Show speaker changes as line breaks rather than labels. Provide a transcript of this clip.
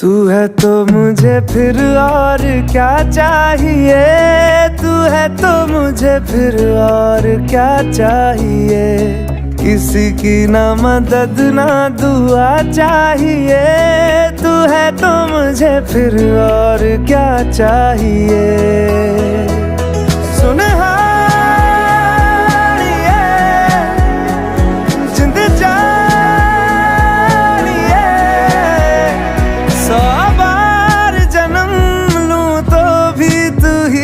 तू है तो मुझे फिर और क्या चाहिए, तू है तो मुझे फिर और क्या चाहिए। किसी की ना मदद ना दुआ चाहिए, तू है तो मुझे फिर और क्या चाहिए।